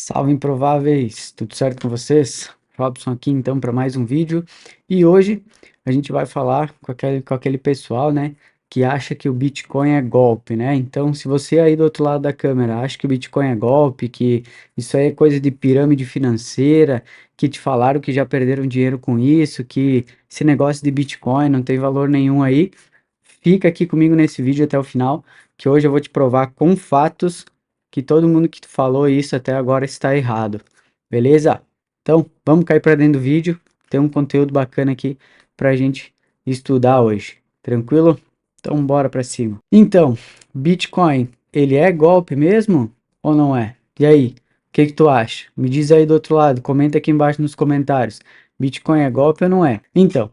Salve improváveis, tudo certo com vocês? Robson aqui então para mais um vídeo e hoje a gente vai falar com aquele pessoal, né, que acha que o Bitcoin é golpe, né? Então, se você aí do outro lado da câmera acha que o Bitcoin é golpe, que isso aí é coisa de pirâmide financeira, que te falaram que já perderam dinheiro com isso, que esse negócio de Bitcoin não tem valor nenhum aí, fica aqui comigo nesse vídeo até o final, que hoje eu vou te provar com fatos que todo mundo que falou isso até agora está errado. Beleza? Então, vamos cair para dentro do vídeo. Tem um conteúdo bacana aqui para a gente estudar hoje. Tranquilo? Então, bora para cima. Então, Bitcoin, ele é golpe mesmo ou não é? E aí, o que que tu acha? Me diz aí do outro lado, comenta aqui embaixo nos comentários. Bitcoin é golpe ou não é? Então,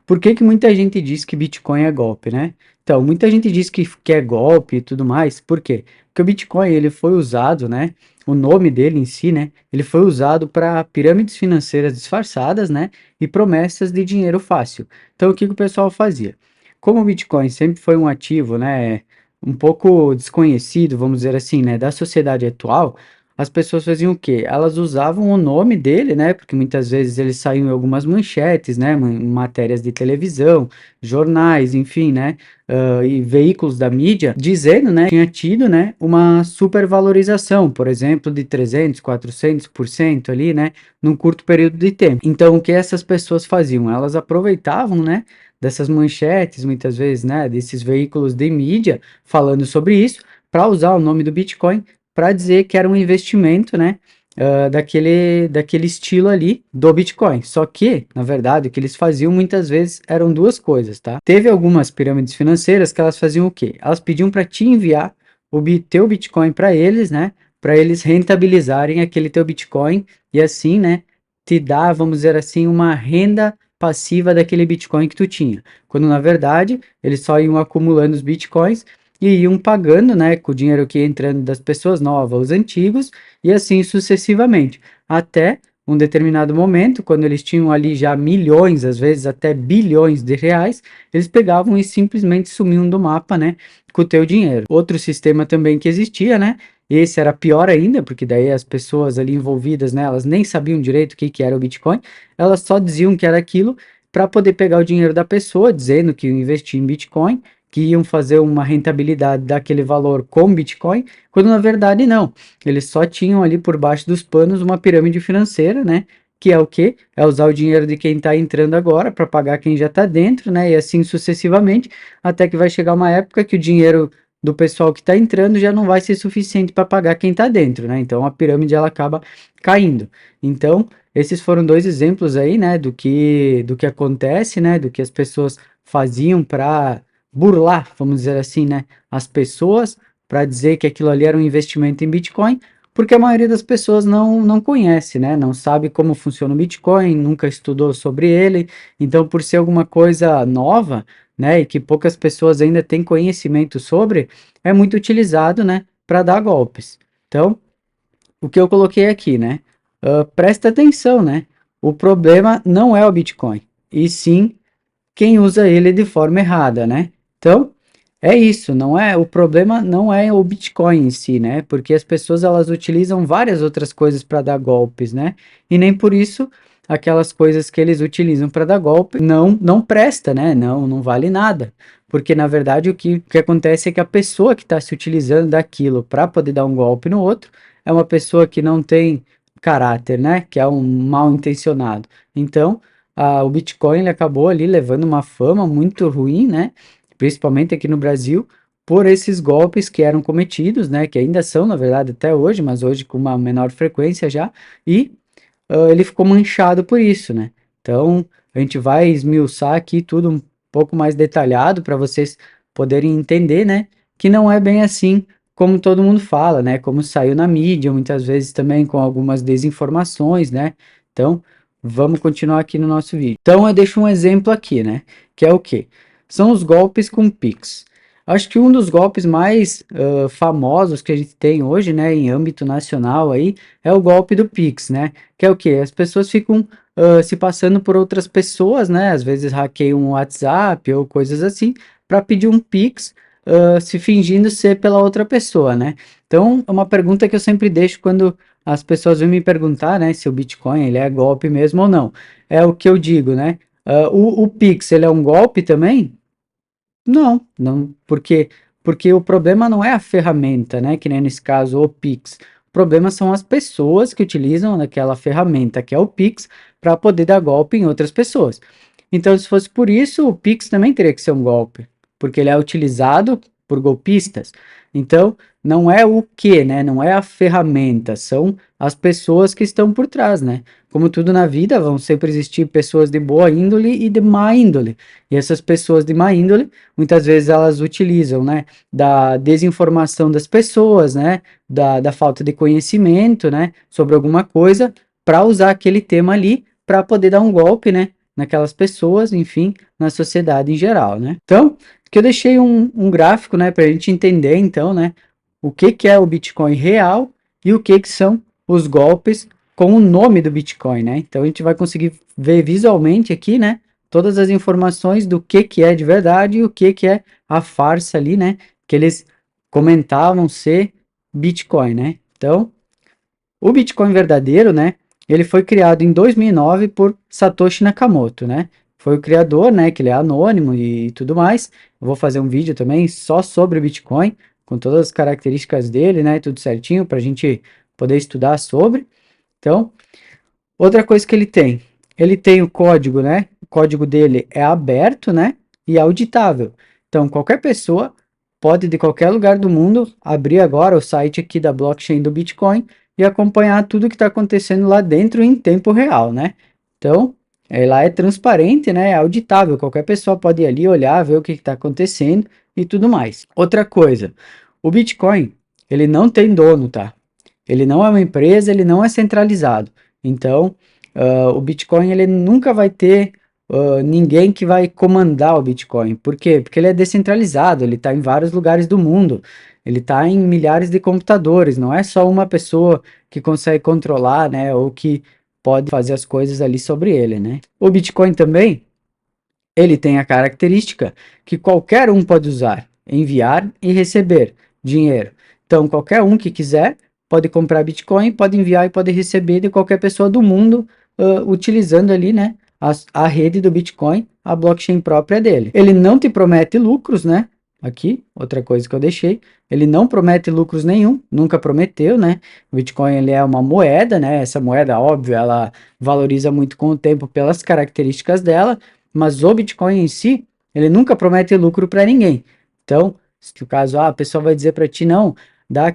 por que que muita gente diz que Bitcoin é golpe, né? Então, muita gente diz que é golpe e tudo mais. Por quê? Porque o Bitcoin, ele foi usado, né? O nome dele em si, né? Ele foi usado para pirâmides financeiras disfarçadas, né? E promessas de dinheiro fácil. Então, o que que o pessoal fazia? Como o Bitcoin sempre foi um ativo, né? Um pouco desconhecido, vamos dizer assim, né? Da sociedade atual, as pessoas faziam o quê? Elas usavam o nome dele, né? Porque muitas vezes eles saíam em algumas manchetes, né? Matérias de televisão, jornais, enfim, né? E veículos da mídia, dizendo, né? Tinha tido, né? Uma supervalorização, por exemplo, de 300, 400% ali, né? Num curto período de tempo. Então, o que essas pessoas faziam? Elas aproveitavam, né? Dessas manchetes, muitas vezes, né? Desses veículos de mídia falando sobre isso, para usar o nome do Bitcoin para dizer que era um investimento, né, daquele estilo ali do Bitcoin. Só que, na verdade, o que eles faziam muitas vezes eram duas coisas, tá? Teve algumas pirâmides financeiras que elas faziam o quê? Elas pediam para te enviar o teu Bitcoin para eles, né, para eles rentabilizarem aquele teu Bitcoin e assim, né, te dar, vamos dizer assim, uma renda passiva daquele Bitcoin que tu tinha. Quando na verdade, eles só iam acumulando os Bitcoins e iam pagando, né, com o dinheiro que ia entrando das pessoas novas, os antigos, e assim sucessivamente, até um determinado momento, quando eles tinham ali já milhões, às vezes até bilhões de reais, eles pegavam e simplesmente sumiam do mapa, né, com o teu dinheiro. Outro sistema também que existia, né, esse era pior ainda, porque daí as pessoas ali envolvidas, né, elas nem sabiam direito o que que era o Bitcoin, elas só diziam que era aquilo para poder pegar o dinheiro da pessoa, dizendo que iam investir em Bitcoin, que iam fazer uma rentabilidade daquele valor com Bitcoin, quando na verdade não. Eles só tinham ali por baixo dos panos uma pirâmide financeira, né? Que é o quê? É usar o dinheiro de quem está entrando agora para pagar quem já está dentro, né? E assim sucessivamente, até que vai chegar uma época que o dinheiro do pessoal que está entrando já não vai ser suficiente para pagar quem está dentro, né? Então a pirâmide ela acaba caindo. Então, esses foram dois exemplos aí, né, do que acontece, né, do que as pessoas faziam para burlar, vamos dizer assim, né, as pessoas para dizer que aquilo ali era um investimento em Bitcoin, porque a maioria das pessoas não conhece, né, não sabe como funciona o Bitcoin, nunca estudou sobre ele, então por ser alguma coisa nova, né, e que poucas pessoas ainda têm conhecimento sobre, é muito utilizado, né, para dar golpes. Então, o que eu coloquei aqui, né, presta atenção, né, o problema não é o Bitcoin, e sim quem usa ele de forma errada, né? Então, é isso, não é, o problema não é o Bitcoin em si, né? Porque as pessoas elas utilizam várias outras coisas para dar golpes, né? E nem por isso aquelas coisas que eles utilizam para dar golpe não presta, né? Não vale nada. Porque na verdade o que acontece é que a pessoa que está se utilizando daquilo para poder dar um golpe no outro é uma pessoa que não tem caráter, né? Que é um mal intencionado. Então, o Bitcoin ele acabou ali levando uma fama muito ruim, né? Principalmente aqui no Brasil, por esses golpes que eram cometidos, né? Que ainda são, na verdade, até hoje, mas hoje com uma menor frequência já, e ele ficou manchado por isso, né? Então, a gente vai esmiuçar aqui tudo um pouco mais detalhado para vocês poderem entender, né? Que não é bem assim como todo mundo fala, né? Como saiu na mídia, muitas vezes também com algumas desinformações, né? Então, vamos continuar aqui no nosso vídeo. Então, eu deixo um exemplo aqui, né? Que é o quê? São os golpes com Pix. Acho que um dos golpes mais famosos que a gente tem hoje, né, em âmbito nacional aí, é o golpe do Pix, né? Que é o quê? As pessoas ficam se passando por outras pessoas, né? Às vezes hackeiam um WhatsApp ou coisas assim, para pedir um Pix se fingindo ser pela outra pessoa, né? Então, é uma pergunta que eu sempre deixo quando as pessoas vêm me perguntar, né, se o Bitcoin ele é golpe mesmo ou não. É o que eu digo, né? O Pix, ele é um golpe também? Não, não, porque o problema não é a ferramenta, né? Que nem nesse caso o Pix. O problema são as pessoas que utilizam aquela ferramenta que é o Pix para poder dar golpe em outras pessoas. Então, se fosse por isso, o Pix também teria que ser um golpe, porque ele é utilizado por golpistas. Então, não é o que, né? Não é a ferramenta, são as pessoas que estão por trás, né? Como tudo na vida, vão sempre existir pessoas de boa índole e de má índole. E essas pessoas de má índole, muitas vezes elas utilizam, né, da desinformação das pessoas, né, da falta de conhecimento, né, sobre alguma coisa, para usar aquele tema ali para poder dar um golpe, né, naquelas pessoas, enfim, na sociedade em geral, né. Então, que eu deixei um gráfico, né, para a gente entender, então, né, o que que é o Bitcoin real e o que que são os golpes com o nome do Bitcoin, né. Então, a gente vai conseguir ver visualmente aqui, né, todas as informações do que é de verdade e o que é a farsa ali, né, que eles comentavam ser Bitcoin, né. Então, o Bitcoin verdadeiro, né, ele foi criado em 2009 por Satoshi Nakamoto, né? Foi o criador, né, que ele é anônimo e tudo mais. Eu vou fazer um vídeo também só sobre o Bitcoin, com todas as características dele, né, tudo certinho para a gente poder estudar sobre. Então, outra coisa que ele tem o código, né? O código dele é aberto, né? E auditável. Então, qualquer pessoa pode, de qualquer lugar do mundo, abrir agora o site aqui da blockchain do Bitcoin e acompanhar tudo que está acontecendo lá dentro em tempo real, né? Então, lá é transparente, né? É auditável. Qualquer pessoa pode ir ali olhar, ver o que está acontecendo e tudo mais. Outra coisa, o Bitcoin, ele não tem dono, tá? Ele não é uma empresa, ele não é centralizado. Então, o Bitcoin ele nunca vai ter ninguém que vai comandar o Bitcoin. Por quê? Porque ele é descentralizado, ele está em vários lugares do mundo, ele está em milhares de computadores, não é só uma pessoa que consegue controlar, né, ou que pode fazer as coisas ali sobre ele, né? O Bitcoin também, ele tem a característica que qualquer um pode usar, enviar e receber dinheiro. Então, qualquer um que quiser pode comprar Bitcoin, pode enviar e pode receber de qualquer pessoa do mundo, utilizando ali, né, a rede do Bitcoin, a blockchain própria dele. Ele não te promete lucros, né? Aqui, outra coisa que eu deixei, ele não promete lucros nenhum, nunca prometeu, né? O Bitcoin ele é uma moeda, né? Essa moeda, óbvio, ela valoriza muito com o tempo pelas características dela, mas o Bitcoin em si, ele nunca promete lucro para ninguém. Então, se no caso, a pessoa vai dizer para ti, não,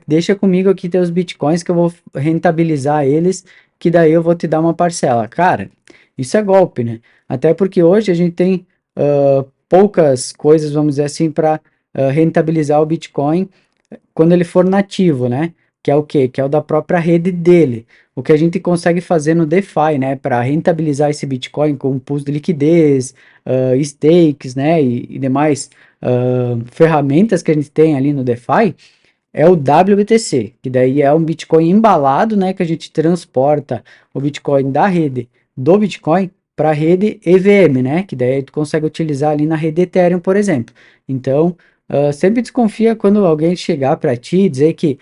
deixa comigo aqui teus Bitcoins que eu vou rentabilizar eles, que daí eu vou te dar uma parcela. Cara, isso é golpe, né? Até porque hoje a gente tem poucas coisas, vamos dizer assim, para rentabilizar o Bitcoin quando ele for nativo, né? Que é o quê? Que é o da própria rede dele. O que a gente consegue fazer no DeFi, né? Para rentabilizar esse Bitcoin com pools de liquidez, stakes, né? E demais ferramentas que a gente tem ali no DeFi, é o WBTC, que daí é um Bitcoin embalado, né? Que a gente transporta o Bitcoin da rede do Bitcoin para a rede EVM, né? Que daí tu consegue utilizar ali na rede Ethereum, por exemplo. Então, sempre desconfia quando alguém chegar para ti dizer que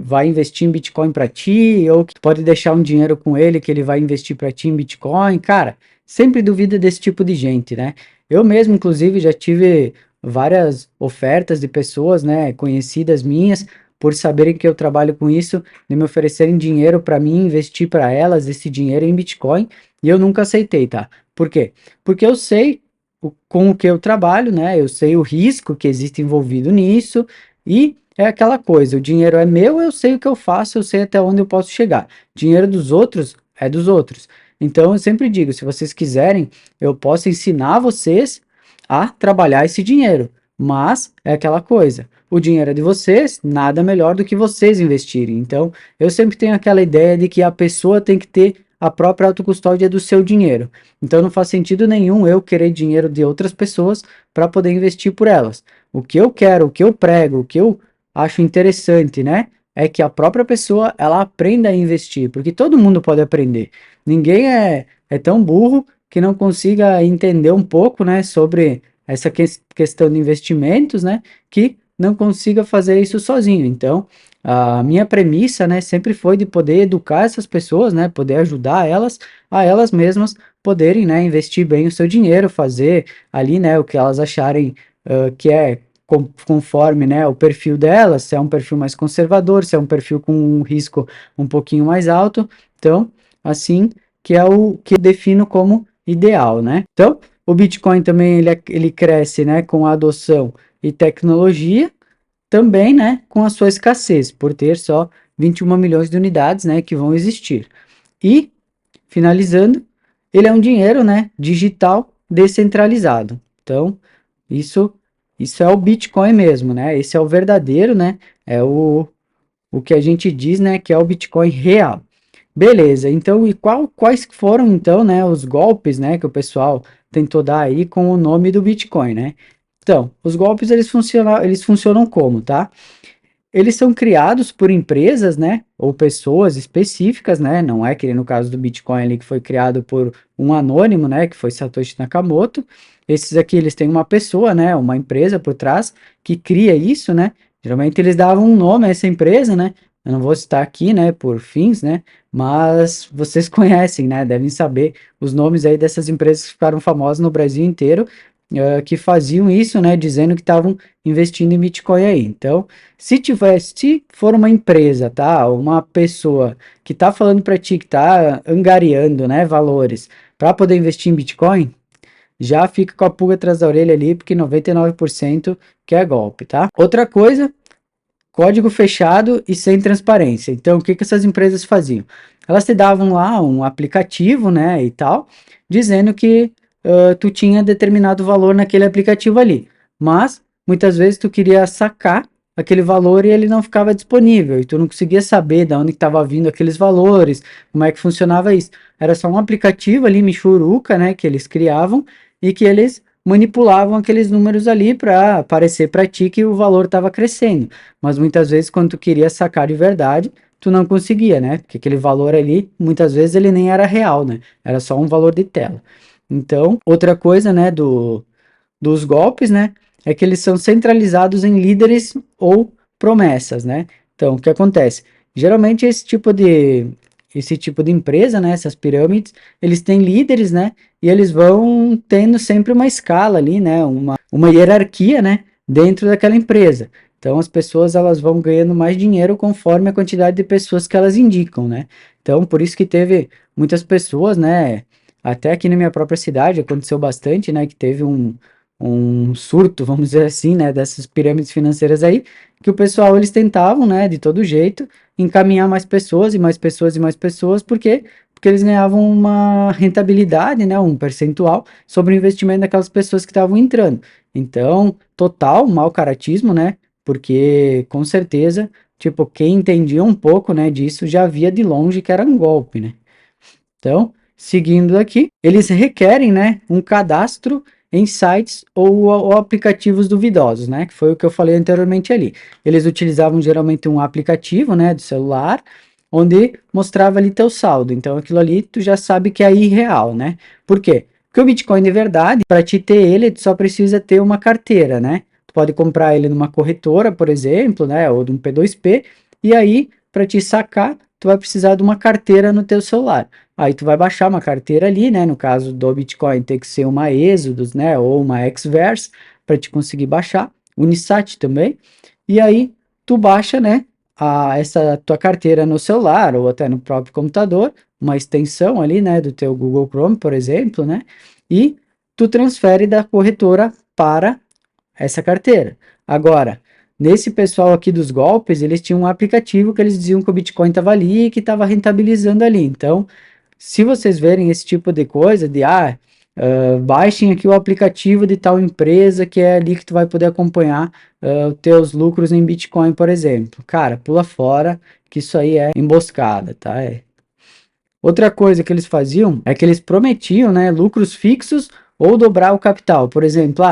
vai investir em Bitcoin para ti, ou que tu pode deixar um dinheiro com ele que ele vai investir para ti em Bitcoin. Cara, sempre duvida desse tipo de gente, né? Eu mesmo, inclusive, já tive várias ofertas de pessoas, né, conhecidas minhas, por saberem que eu trabalho com isso, de me oferecerem dinheiro para mim investir para elas esse dinheiro em Bitcoin, e eu nunca aceitei, tá? Por quê? Porque eu sei com o que eu trabalho, né? Eu sei o risco que existe envolvido nisso, e é aquela coisa, o dinheiro é meu, eu sei o que eu faço, eu sei até onde eu posso chegar. Dinheiro dos outros é dos outros. Então eu sempre digo, se vocês quiserem, eu posso ensinar vocês a trabalhar esse dinheiro. Mas é aquela coisa, o dinheiro é de vocês, nada melhor do que vocês investirem. Então, eu sempre tenho aquela ideia de que a pessoa tem que ter a própria autocustódia do seu dinheiro. Então, não faz sentido nenhum eu querer dinheiro de outras pessoas para poder investir por elas. O que eu quero, o que eu prego, o que eu acho interessante, né? É que a própria pessoa ela aprenda a investir, porque todo mundo pode aprender. Ninguém é tão burro que não consiga entender um pouco, né, sobre essa questão de investimentos, né, que não consiga fazer isso sozinho. Então, a minha premissa, né, sempre foi de poder educar essas pessoas, né, poder ajudar elas a elas mesmas poderem, né, investir bem o seu dinheiro, fazer ali, né, o que elas acharem que é conforme, né, o perfil delas, se é um perfil mais conservador, se é um perfil com um risco um pouquinho mais alto. Então, assim, que é o que eu defino como ideal, né? Então, o Bitcoin também ele cresce, né, com a adoção e tecnologia, também, né, com a sua escassez, por ter só 21 milhões de unidades, né, que vão existir. E, finalizando, ele é um dinheiro, né, digital descentralizado. Então, isso isso é o Bitcoin mesmo, né? Esse é o verdadeiro, né? É o que a gente diz, né, que é o Bitcoin real. Beleza, então, e quais foram, então, né, os golpes, né, que o pessoal tentou dar aí com o nome do Bitcoin, né? Então, os golpes, eles funcionam como, tá? Eles são criados por empresas, né, ou pessoas específicas, né, não é que nem no caso do Bitcoin ali que foi criado por um anônimo, né, que foi Satoshi Nakamoto. Esses aqui, eles têm uma pessoa, né, uma empresa por trás que cria isso, né, geralmente eles davam um nome a essa empresa, né, eu não vou citar aqui, né, por fins, né, mas vocês conhecem, né, devem saber os nomes aí dessas empresas que ficaram famosas no Brasil inteiro, que faziam isso, né, dizendo que estavam investindo em Bitcoin aí. Então, se for uma empresa, tá, uma pessoa que tá falando para ti que tá angariando, né, valores para poder investir em Bitcoin, já fica com a pulga atrás da orelha ali, porque 99% que é golpe, tá? Outra coisa, código fechado e sem transparência. Então, o que que essas empresas faziam? Elas te davam lá um aplicativo, né, e tal, dizendo que tu tinha determinado valor naquele aplicativo ali, mas muitas vezes tu queria sacar aquele valor e ele não ficava disponível, e tu não conseguia saber de onde estava vindo aqueles valores, como é que funcionava isso. Era só um aplicativo ali, Michuruca, né, que eles criavam e que eles manipulavam aqueles números ali para parecer para ti que o valor estava crescendo. Mas muitas vezes, quando tu queria sacar de verdade, tu não conseguia, né? Porque aquele valor ali, muitas vezes, ele nem era real, né? Era só um valor de tela. Então, outra coisa, né, dos golpes, né, é que eles são centralizados em líderes ou promessas, né? Então, o que acontece? Geralmente esse tipo de empresa, né, essas pirâmides, eles têm líderes, né, e eles vão tendo sempre uma escala ali, né, uma hierarquia, né, dentro daquela empresa. Então, as pessoas elas vão ganhando mais dinheiro conforme a quantidade de pessoas que elas indicam, né? Então, por isso que teve muitas pessoas, né, até aqui na minha própria cidade aconteceu bastante, né, que teve um surto, vamos dizer assim, né, dessas pirâmides financeiras aí, que o pessoal eles tentavam, né, de todo jeito, encaminhar mais pessoas e mais pessoas e mais pessoas, porque eles ganhavam uma rentabilidade, né, um percentual sobre o investimento daquelas pessoas que estavam entrando. Então, total mau caratismo, né, porque com certeza, tipo, quem entendia um pouco, né, disso já via de longe que era um golpe, né. Então, seguindo aqui, eles requerem, né, um cadastro em sites ou aplicativos duvidosos, né, que foi o que eu falei anteriormente ali. Eles utilizavam geralmente um aplicativo, né, do celular, onde mostrava ali teu saldo. Então, aquilo ali tu já sabe que é irreal, né? Por quê? Porque o Bitcoin de verdade, para te ter ele, tu só precisa ter uma carteira, né? Tu pode comprar ele numa corretora, por exemplo, né, ou de um P2P, e aí, para te sacar, tu vai precisar de uma carteira no teu celular. Aí tu vai baixar uma carteira ali, né? No caso do Bitcoin tem que ser uma Exodus, né? Ou uma Xverse para te conseguir baixar. Unisat também. E aí tu baixa, né? Essa tua carteira no celular ou até no próprio computador, uma extensão ali, né? Do teu Google Chrome, por exemplo, né? E tu transfere da corretora para essa carteira. Agora, nesse pessoal aqui dos golpes, eles tinham um aplicativo que eles diziam que o Bitcoin estava ali e que estava rentabilizando ali. Então, se vocês verem esse tipo de coisa, baixem aqui o aplicativo de tal empresa que é ali que tu vai poder acompanhar os teus lucros em Bitcoin, por exemplo. Cara, pula fora, que isso aí é emboscada, tá? Outra coisa que eles faziam é que eles prometiam, né, lucros fixos ou dobrar o capital. Por exemplo,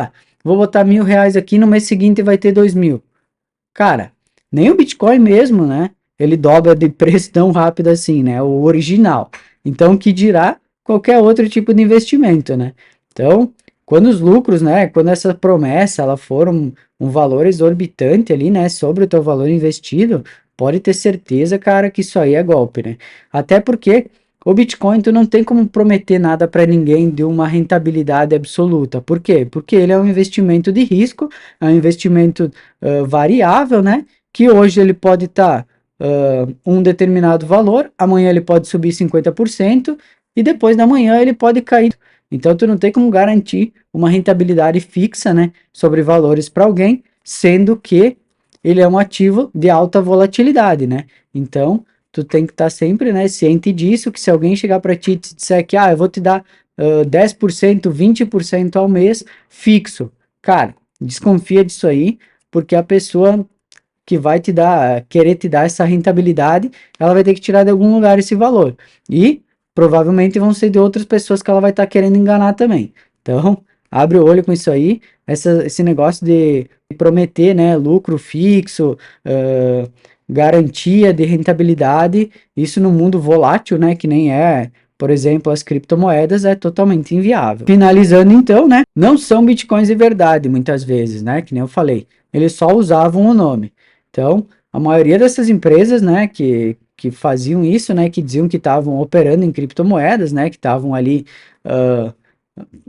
vou botar R$ 1.000 aqui, no mês seguinte vai ter 2.000. Cara, nem o Bitcoin mesmo, né? Ele dobra de preço tão rápido assim, né? O original. Então, que dirá qualquer outro tipo de investimento, né? Então, quando os lucros, né, quando essa promessa, ela for um valor exorbitante ali, né, sobre o teu valor investido, pode ter certeza, cara, que isso aí é golpe, né? Até porque o Bitcoin, tu não tem como prometer nada para ninguém de uma rentabilidade absoluta. Por quê? Porque ele é um investimento de risco, é um investimento variável, né? Que hoje ele pode estar um determinado valor, amanhã ele pode subir 50% e depois da manhã ele pode cair. Então, tu não tem como garantir uma rentabilidade fixa, né, sobre valores para alguém, sendo que ele é um ativo de alta volatilidade, né? Então, tu tem que estar sempre, né, ciente disso, que se alguém chegar para ti e te disser que, eu vou te dar 10%, 20% ao mês fixo, cara, desconfia disso aí, porque a pessoa que vai te dar, querer te dar essa rentabilidade, ela vai ter que tirar de algum lugar esse valor. E provavelmente vão ser de outras pessoas que ela vai estar querendo enganar também. Então, abre o olho com isso aí. Esse negócio de prometer, né, lucro fixo, garantia de rentabilidade, isso no mundo volátil, né, que nem é, por exemplo, as criptomoedas, é totalmente inviável. Finalizando então, né, não são bitcoins de verdade, muitas vezes, né, que nem eu falei. Eles só usavam o nome. Então, a maioria dessas empresas, né, que faziam isso, né, que diziam que estavam operando em criptomoedas, né, que estavam ali uh,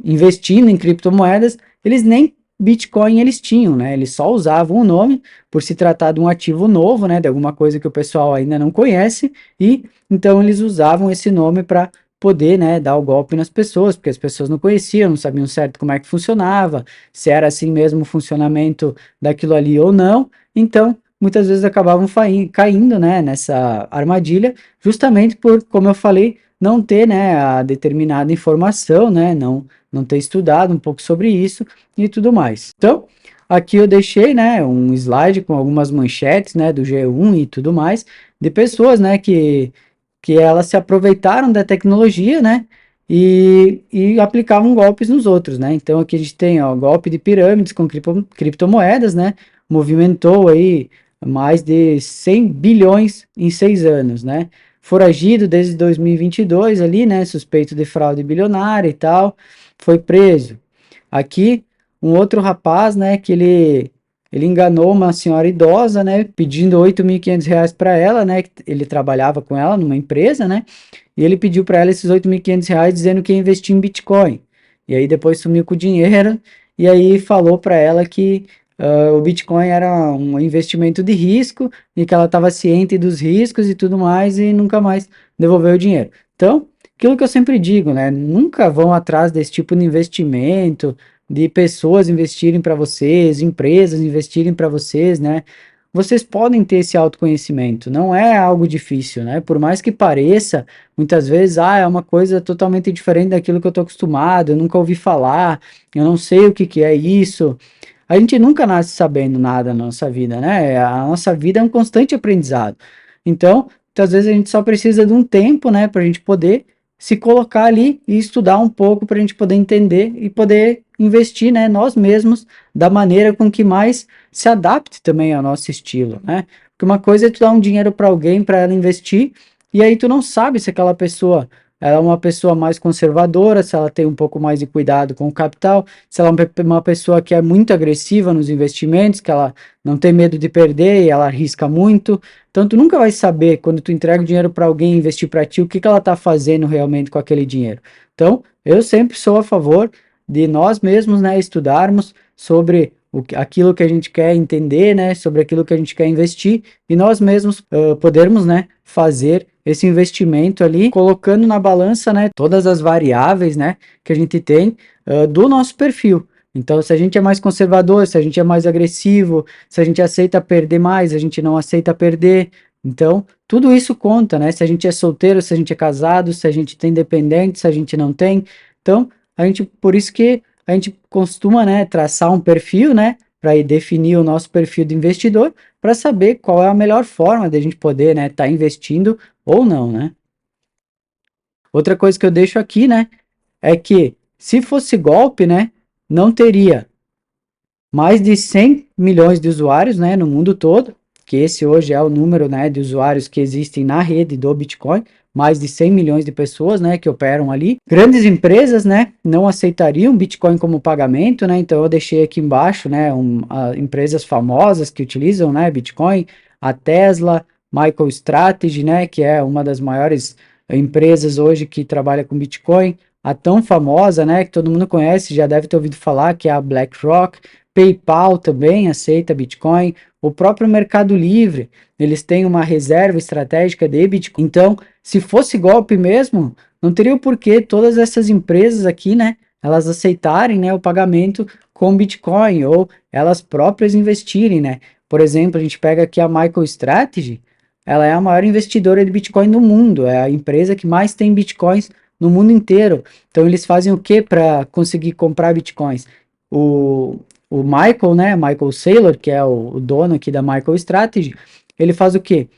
investindo em criptomoedas, eles nem Bitcoin eles tinham, né, eles só usavam o nome por se tratar de um ativo novo, né, de alguma coisa que o pessoal ainda não conhece, e então eles usavam esse nome para poder, né, dar o golpe nas pessoas, porque as pessoas não conheciam, não sabiam certo como é que funcionava, se era assim mesmo o funcionamento daquilo ali ou não, então muitas vezes acabavam caindo, né, nessa armadilha, justamente por, como eu falei, não ter, né, a determinada informação, né, não ter estudado um pouco sobre isso e tudo mais. Então, aqui eu deixei, né, um slide com algumas manchetes, né, do G1 e tudo mais, de pessoas, né, que elas se aproveitaram da tecnologia, né, e aplicavam golpes nos outros, né. Então, aqui a gente tem, ó, golpe de pirâmides com criptomoedas, né, movimentou aí mais de 100 bilhões em 6 anos, né? Foragido desde 2022 ali, né? Suspeito de fraude bilionária e tal, foi preso. Aqui, um outro rapaz, né? Que ele enganou uma senhora idosa, né? Pedindo R$ 8.500 para ela, né? Ele trabalhava com ela numa empresa, né? E ele pediu para ela esses R$ 8.500 dizendo que ia investir em Bitcoin. E aí depois sumiu com o dinheiro e aí falou para ela que o Bitcoin era um investimento de risco e que ela estava ciente dos riscos e tudo mais e nunca mais devolveu o dinheiro. Então, aquilo que eu sempre digo, né? Nunca vão atrás desse tipo de investimento, de pessoas investirem para vocês, empresas investirem para vocês, né? Vocês podem ter esse autoconhecimento, não é algo difícil, né? Por mais que pareça, muitas vezes, é uma coisa totalmente diferente daquilo que eu estou acostumado, eu nunca ouvi falar, eu não sei o que que é isso. A gente nunca nasce sabendo nada na nossa vida, né? A nossa vida é um constante aprendizado. Então, muitas vezes a gente só precisa de um tempo, né, para a gente poder se colocar ali e estudar um pouco para a gente poder entender e poder investir, né, nós mesmos da maneira com que mais se adapte também ao nosso estilo, né? Porque uma coisa é tu dar um dinheiro para alguém para ela investir e aí tu não sabe se aquela pessoa ela é uma pessoa mais conservadora, se ela tem um pouco mais de cuidado com o capital, se ela é uma pessoa que é muito agressiva nos investimentos, que ela não tem medo de perder e ela arrisca muito. Então, tu nunca vai saber, quando tu entrega o dinheiro para alguém investir para ti, o que que ela está fazendo realmente com aquele dinheiro. Então, eu sempre sou a favor de nós mesmos, né, estudarmos sobre aquilo que a gente quer entender, né, sobre aquilo que a gente quer investir e nós mesmos podermos, né, fazer esse investimento ali, colocando na balança, né, todas as variáveis, né, que a gente tem do nosso perfil. Então, se a gente é mais conservador, se a gente é mais agressivo, se a gente aceita perder mais, a gente não aceita perder. Então, tudo isso conta, né? Se a gente é solteiro, se a gente é casado, se a gente tem dependente, se a gente não tem. Então, por isso que a gente costuma, né, traçar um perfil, né, para definir o nosso perfil de investidor, para saber qual é a melhor forma de a gente poder, né, estar investindo ou não, né? Outra coisa que eu deixo aqui, né, é que se fosse golpe, né, não teria mais de 100 milhões de usuários, né, no mundo todo, que esse hoje é o número, né, de usuários que existem na rede do Bitcoin, mais de 100 milhões de pessoas, né, que operam ali. Grandes empresas, né, não aceitariam Bitcoin como pagamento, né, então eu deixei aqui embaixo, né, empresas famosas que utilizam, né, Bitcoin, a Tesla, MicroStrategy, né, que é uma das maiores empresas hoje que trabalha com Bitcoin, a tão famosa, né, que todo mundo conhece, já deve ter ouvido falar, que é a BlackRock. PayPal também aceita Bitcoin, o próprio Mercado Livre, eles têm uma reserva estratégica de Bitcoin. Então, se fosse golpe mesmo, não teria o porquê todas essas empresas aqui, né, elas aceitarem, né, o pagamento com Bitcoin ou elas próprias investirem, né? Por exemplo, a gente pega aqui a MicroStrategy, ela é a maior investidora de Bitcoin do mundo, é a empresa que mais tem Bitcoins no mundo inteiro. Então, eles fazem o que para conseguir comprar Bitcoins? O, o Michael, né, Michael Saylor, que é o dono aqui da MicroStrategy, ele faz o quê?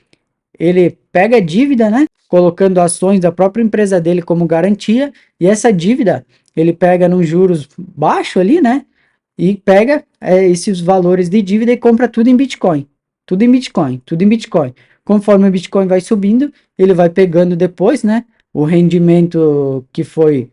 Ele pega a dívida, né, colocando ações da própria empresa dele como garantia, e essa dívida ele pega nos juros baixo ali, né, e pega esses valores de dívida e compra tudo em Bitcoin. Tudo em Bitcoin, tudo em Bitcoin. Conforme o Bitcoin vai subindo, ele vai pegando depois, né, o rendimento que foi,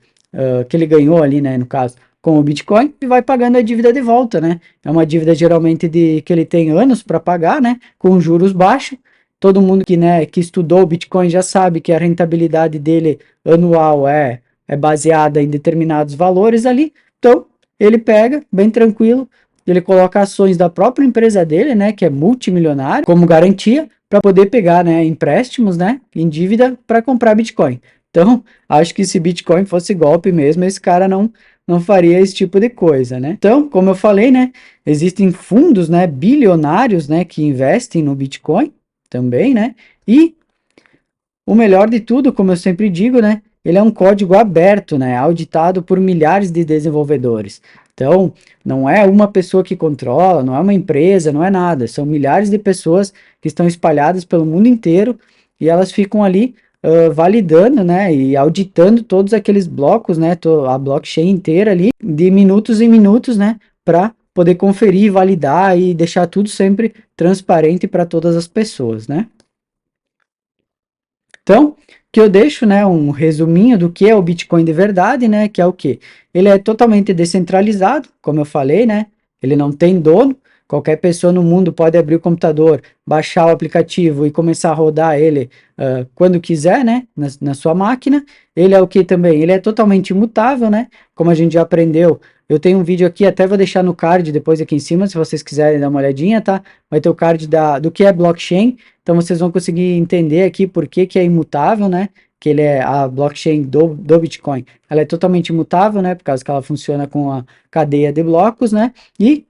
que ele ganhou ali, né, no caso, com o Bitcoin, e vai pagando a dívida de volta, né. É uma dívida geralmente que ele tem anos para pagar, né, com juros baixos. Todo mundo que, né, que estudou o Bitcoin já sabe que a rentabilidade dele anual é baseada em determinados valores ali. Então, ele pega, bem tranquilo, ele coloca ações da própria empresa dele, né, que é multimilionário, como garantia, para poder pegar, né, empréstimos, né, em dívida para comprar Bitcoin. Então, acho que se Bitcoin fosse golpe mesmo, esse cara não faria esse tipo de coisa, né? Então, como eu falei, né, existem fundos, né, bilionários, né, que investem no Bitcoin também, né? E o melhor de tudo, como eu sempre digo, né? Ele é um código aberto, né? Auditado por milhares de desenvolvedores. Então, não é uma pessoa que controla, não é uma empresa, não é nada. São milhares de pessoas que estão espalhadas pelo mundo inteiro e elas ficam ali validando, né? E auditando todos aqueles blocos, né? A blockchain inteira ali, de minutos em minutos, né? Para poder conferir, validar e deixar tudo sempre transparente para todas as pessoas, né? Então, que eu deixo, né, um resuminho do que é o Bitcoin de verdade, né, que é o quê? Ele é totalmente descentralizado, como eu falei, né? Ele não tem dono. Qualquer pessoa no mundo pode abrir o computador, baixar o aplicativo e começar a rodar ele quando quiser, né, na sua máquina. Ele é o que também? Ele é totalmente imutável, né? Como a gente já aprendeu. Eu tenho um vídeo aqui, até vou deixar no card depois aqui em cima, se vocês quiserem dar uma olhadinha, tá? Vai ter o card do que é blockchain. Então vocês vão conseguir entender aqui por que é imutável, né? Que ele é a blockchain do Bitcoin. Ela é totalmente imutável, né? Por causa que ela funciona com a cadeia de blocos, né? E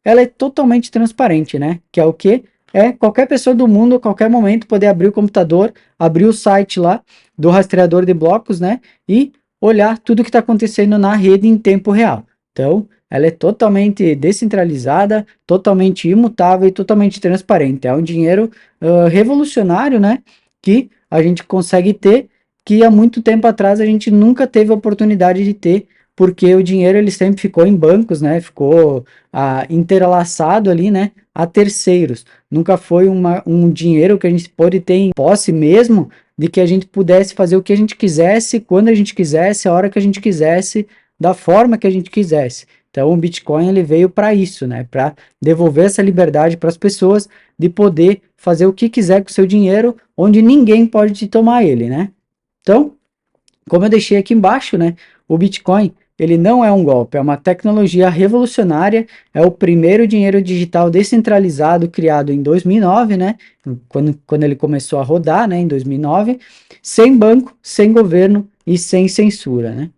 ela é totalmente transparente, né? Que é o que? É qualquer pessoa do mundo, a qualquer momento, poder abrir o computador, abrir o site lá do rastreador de blocos, né? E olhar tudo que está acontecendo na rede em tempo real. Então, ela é totalmente descentralizada, totalmente imutável e totalmente transparente. É um dinheiro revolucionário, né? Que a gente consegue ter, que há muito tempo atrás a gente nunca teve a oportunidade de ter, porque o dinheiro ele sempre ficou em bancos, né? Ficou interlaçado ali, né? A terceiros. Nunca foi um dinheiro que a gente pode ter em posse mesmo, de que a gente pudesse fazer o que a gente quisesse, quando a gente quisesse, a hora que a gente quisesse, da forma que a gente quisesse. Então, o Bitcoin ele veio para isso, né? Para devolver essa liberdade para as pessoas de poder fazer o que quiser com o seu dinheiro, onde ninguém pode te tomar ele, né? Então, como eu deixei aqui embaixo, né? O Bitcoin ele não é um golpe, é uma tecnologia revolucionária, é o primeiro dinheiro digital descentralizado criado em 2009, né? Quando ele começou a rodar, né? Em 2009, sem banco, sem governo e sem censura, né?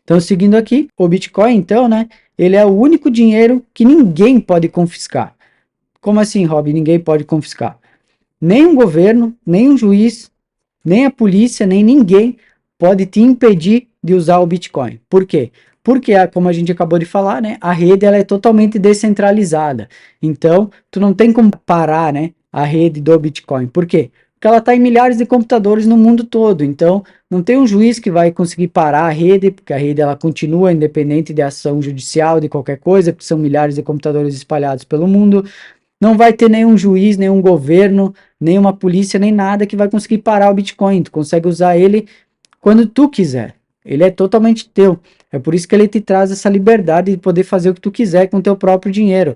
Então, seguindo aqui, o Bitcoin, então, né? Ele é o único dinheiro que ninguém pode confiscar. Como assim, Rob? Ninguém pode confiscar? Nem um governo, nem um juiz, nem a polícia, nem ninguém pode te impedir de usar o Bitcoin. Por quê? Porque, como a gente acabou de falar, né, a rede ela é totalmente descentralizada. Então, tu não tem como parar, né, a rede do Bitcoin. Por quê? Porque ela está em milhares de computadores no mundo todo. Então, não tem um juiz que vai conseguir parar a rede, porque a rede ela continua independente de ação judicial, de qualquer coisa, porque são milhares de computadores espalhados pelo mundo. não vai ter nenhum juiz, nenhum governo, nenhuma polícia, nem nada que vai conseguir parar o Bitcoin. Tu consegue usar ele quando tu quiser. Ele é totalmente teu. É por isso que ele te traz essa liberdade de poder fazer o que tu quiser com o teu próprio dinheiro.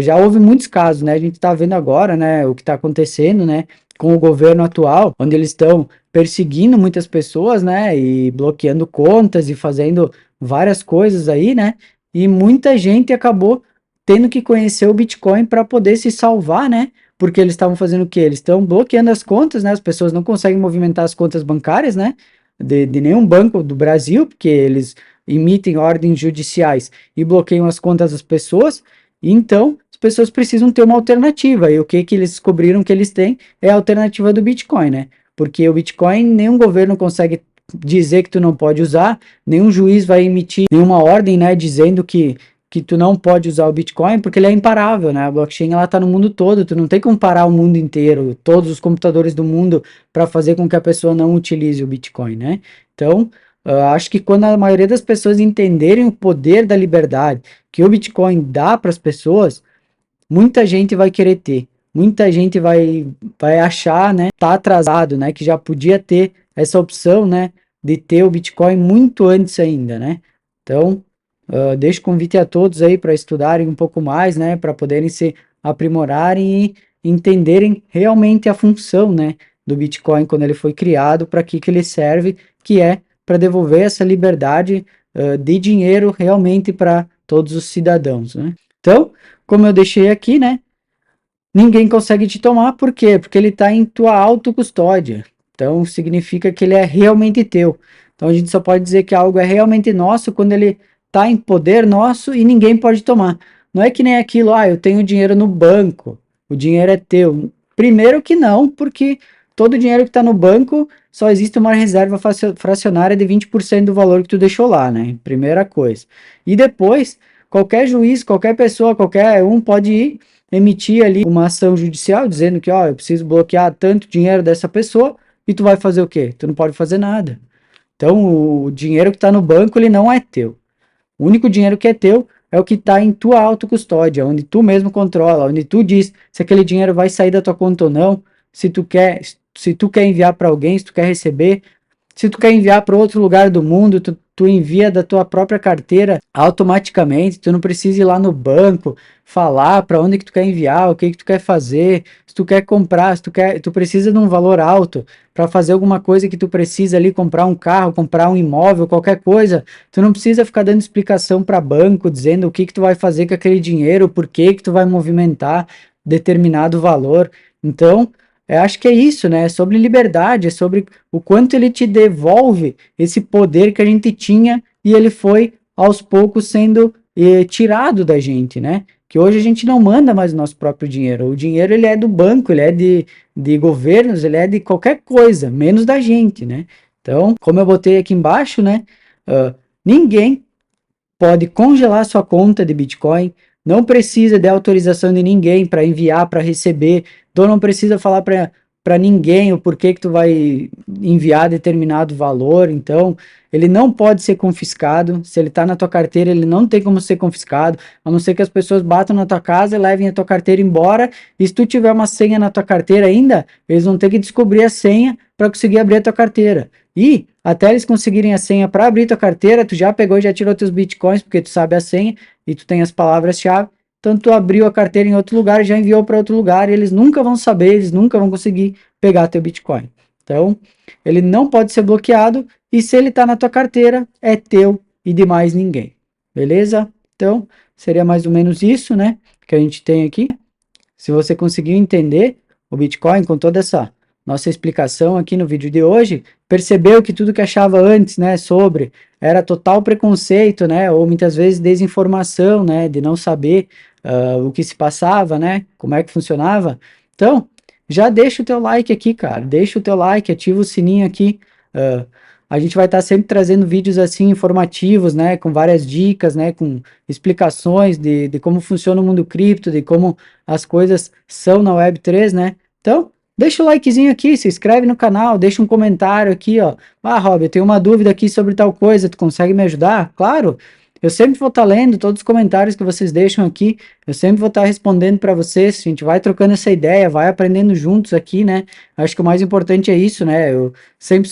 Já houve muitos casos, né? A gente está vendo agora, né, o que está acontecendo, né, com o governo atual, onde eles estão perseguindo muitas pessoas, né, e bloqueando contas e fazendo várias coisas aí, né? E muita gente acabou tendo que conhecer o Bitcoin para poder se salvar, né? Porque eles estavam fazendo o quê? Eles estão bloqueando as contas, né? As pessoas não conseguem movimentar as contas bancárias, né? De nenhum banco do Brasil, porque eles emitem ordens judiciais e bloqueiam as contas das pessoas. Então, as pessoas precisam ter uma alternativa. E o que eles descobriram que eles têm é a alternativa do Bitcoin, né? Porque o Bitcoin nenhum governo consegue dizer que tu não pode usar, nenhum juiz vai emitir nenhuma ordem, né, dizendo que tu não pode usar o Bitcoin, porque ele é imparável, né? A blockchain ela tá no mundo todo, tu não tem como parar o mundo inteiro, todos os computadores do mundo para fazer com que a pessoa não utilize o Bitcoin, né? Então, acho que quando a maioria das pessoas entenderem o poder da liberdade que o Bitcoin dá para as pessoas, muita gente vai querer ter, muita gente vai achar, né, tá atrasado, né, que já podia ter essa opção, né, de ter o Bitcoin muito antes ainda, né? Então, deixo o convite a todos aí para estudarem um pouco mais, né, para poderem se aprimorarem e entenderem realmente a função, né, do Bitcoin quando ele foi criado, para que ele serve, que é para devolver essa liberdade de dinheiro realmente para todos os cidadãos, né? Então, como eu deixei aqui, né, ninguém consegue te tomar, por quê? Porque ele está em tua autocustódia. Então, significa que ele é realmente teu. Então, a gente só pode dizer que algo é realmente nosso quando ele está em poder nosso e ninguém pode tomar. Não é que nem aquilo, eu tenho dinheiro no banco, o dinheiro é teu. Primeiro que não, porque todo o dinheiro que está no banco só existe uma reserva fracionária de 20% do valor que tu deixou lá, né? Primeira coisa. E depois, qualquer juiz, qualquer pessoa, qualquer um pode ir emitir ali uma ação judicial dizendo que, eu preciso bloquear tanto dinheiro dessa pessoa, e tu vai fazer o quê? Tu não pode fazer nada. Então, o dinheiro que está no banco, ele não é teu. O único dinheiro que é teu é o que está em tua autocustódia, onde tu mesmo controla, onde tu diz se aquele dinheiro vai sair da tua conta ou não, se tu quer enviar para alguém, se tu quer receber, se tu quer enviar para outro lugar do mundo, tu envia da tua própria carteira automaticamente, tu não precisa ir lá no banco, falar para onde que tu quer enviar, o que que tu quer fazer, se tu quer comprar, tu precisa de um valor alto para fazer alguma coisa que tu precisa ali, comprar um carro, comprar um imóvel, qualquer coisa, tu não precisa ficar dando explicação para banco, dizendo o que que tu vai fazer com aquele dinheiro, por que que tu vai movimentar determinado valor. Então, eu acho que é isso, né? É sobre liberdade, é sobre o quanto ele te devolve esse poder que a gente tinha e ele foi aos poucos sendo tirado da gente, né? Que hoje a gente não manda mais o nosso próprio dinheiro. O dinheiro ele é do banco, ele é de governos, ele é de qualquer coisa, menos da gente, né? Então, como eu botei aqui embaixo, né? Ninguém pode congelar sua conta de Bitcoin, não precisa de autorização de ninguém para enviar, para receber, então não precisa falar para ninguém o porquê que tu vai enviar determinado valor, então ele não pode ser confiscado, se ele está na tua carteira ele não tem como ser confiscado, a não ser que as pessoas batam na tua casa e levem a tua carteira embora, e se tu tiver uma senha na tua carteira ainda, eles vão ter que descobrir a senha para conseguir abrir a tua carteira. E até eles conseguirem a senha para abrir tua carteira, tu já pegou e já tirou teus bitcoins, porque tu sabe a senha e tu tem as palavras-chave. Então tu abriu a carteira em outro lugar e já enviou para outro lugar e eles nunca vão saber, eles nunca vão conseguir pegar teu bitcoin. Então, ele não pode ser bloqueado e se ele está na tua carteira, é teu e de mais ninguém. Beleza? Então, seria mais ou menos isso, né, que a gente tem aqui. Se você conseguiu entender o Bitcoin com toda essa nossa explicação aqui no vídeo de hoje, percebeu que tudo que achava antes, né, sobre era total preconceito, né, ou muitas vezes desinformação, né, de não saber o que se passava, né, como é que funcionava. Então, já deixa o teu like aqui, cara, deixa o teu like, ativa o sininho aqui. A gente vai estar sempre trazendo vídeos assim informativos, né, com várias dicas, né, com explicações de como funciona o mundo cripto, de como as coisas são na Web3, né? Então, deixa o likezinho aqui, se inscreve no canal, deixa um comentário aqui, ó. Rob, eu tenho uma dúvida aqui sobre tal coisa, tu consegue me ajudar? Claro, Eu sempre vou estar lendo todos os comentários que vocês deixam aqui, eu sempre vou estar respondendo para vocês, a gente vai trocando essa ideia, vai aprendendo juntos aqui, né? Acho que o mais importante é isso, né? Eu sempre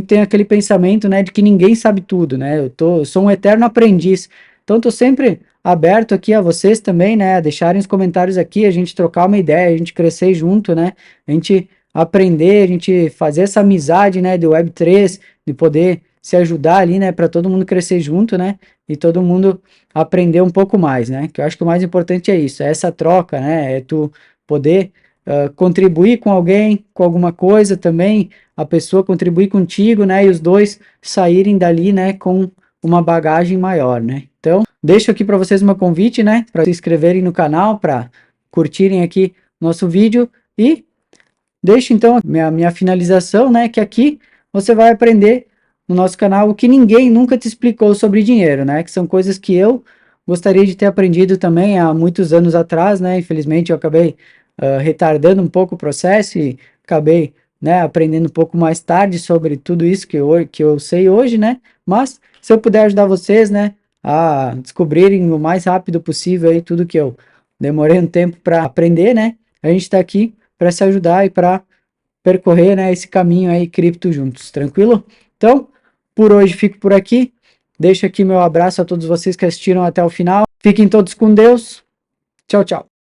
tenho aquele pensamento, né, de que ninguém sabe tudo, né? Eu sou um eterno aprendiz. Então, tô sempre aberto aqui a vocês também, né, a deixarem os comentários aqui, a gente trocar uma ideia, a gente crescer junto, né? A gente aprender, a gente fazer essa amizade, né, do Web3, de poder se ajudar ali, né, para todo mundo crescer junto, né, e todo mundo aprender um pouco mais, né, que eu acho que o mais importante é isso, é essa troca, né, é tu poder contribuir com alguém, com alguma coisa também, a pessoa contribuir contigo, né, e os dois saírem dali, né, com uma bagagem maior, né. Então, deixo aqui para vocês um convite, né, para se inscreverem no canal, para curtirem aqui nosso vídeo e deixo então a minha finalização, né, que aqui você vai aprender no nosso canal o que ninguém nunca te explicou sobre dinheiro, né, que são coisas que eu gostaria de ter aprendido também há muitos anos atrás, né, infelizmente eu acabei retardando um pouco o processo e acabei, né, aprendendo um pouco mais tarde sobre tudo isso que eu sei hoje, né, mas se eu puder ajudar vocês, né, a descobrirem o mais rápido possível aí tudo que eu demorei um tempo para aprender, né, a gente está aqui para se ajudar e para percorrer, né, esse caminho aí cripto juntos, tranquilo? Então, por hoje fico por aqui. Deixo aqui meu abraço a todos vocês que assistiram até o final. Fiquem todos com Deus. Tchau, tchau.